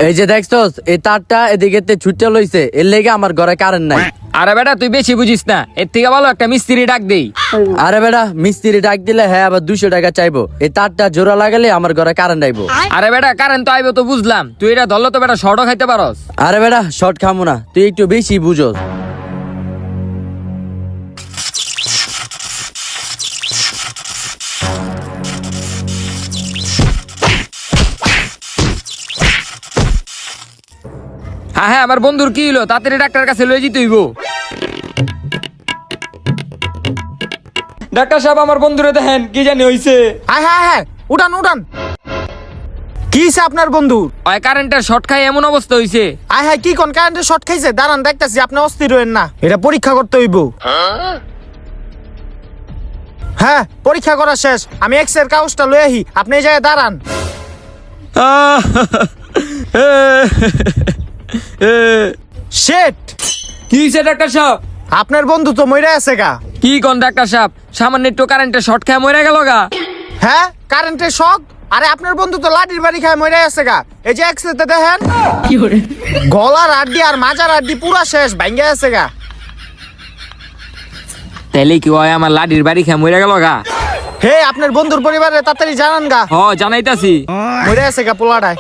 এই যে দেখছস এই তারটা এদিকে ছুটে লইছে, এর লেগে আমার ঘরে কারেন্ট নাই। আরে বেটা তুই বেশি বুঝিস না, এর থেকে ভালো একটা মিস্ত্রি ডাক দেই। আরে বেটা মিস্ত্রি ডাক দিলে হ্যাঁ আবার 200 টাকা চাইবো। এই তারটা জোড়া লাগালে আমার ঘরে কারেন্ট আইবো। আরে বেটা কারেন্ট তো আইবো তো বুঝলাম, তুই এটা ধরলে তো বেটা শর্টও খাইতে পারস। আরে বেটা শর্ট খামু না, তুই একটু বেশি বুঝোস। হ্যাঁ হ্যাঁ, আমার বন্ধুর কি হলো, তাড়াতাড়ি ডাক্তার কাছে লয়ে যেতে হইব। ডাক্তার সাহেব আমার বন্ধুরে দেখেন কি জানি হইছে। হ্যাঁ হ্যাঁ হ্যাঁ, উঠান উঠান। কি হইছে আপনার বন্ধু? ওই কারেন্টের শর্ট খাই এমন অবস্থা হইছে। আয় হ্যাঁ, কি কোন কারেন্টের শর্ট খাইছে? দাঁড়ান দেখতাছি, আপনি অস্থির হইেন না, এটা পরীক্ষা করতে হইব। হ্যাঁ পরীক্ষা করা শেষ, আমি এক্স এর কাগজটা লয়ে আহি, আপনি এই জায়গায় দাঁড়ান। শেট, কি হইছে ডাক্তার সাহেব? আপনার বন্ধু তো মইরা আছে গা। কি কোন ডাক্তার সাহেব, সামান্য একটু কারেন্টের শর্ট খায় মরে গেল গা। হ্যাঁ কারেন্টের শক? আরে আপনার বন্ধু তো লাঠির বাড়ি খায় মইরা আছে গা। এই যে এক্স তে দেখেন, গলার আড্ডি আর মাজার আড্ডি পুরা শেষ, ভাঙ্গে আছে গা। তাইলে কি হয় আমার লাডির বাড়ি খায় মরে গেল গা? হে আপনার বন্ধুর পরিবারে তাড়াতাড়ি জানান গা, হ জানাইতাছি। মইরা আছে গা পোলাটায়।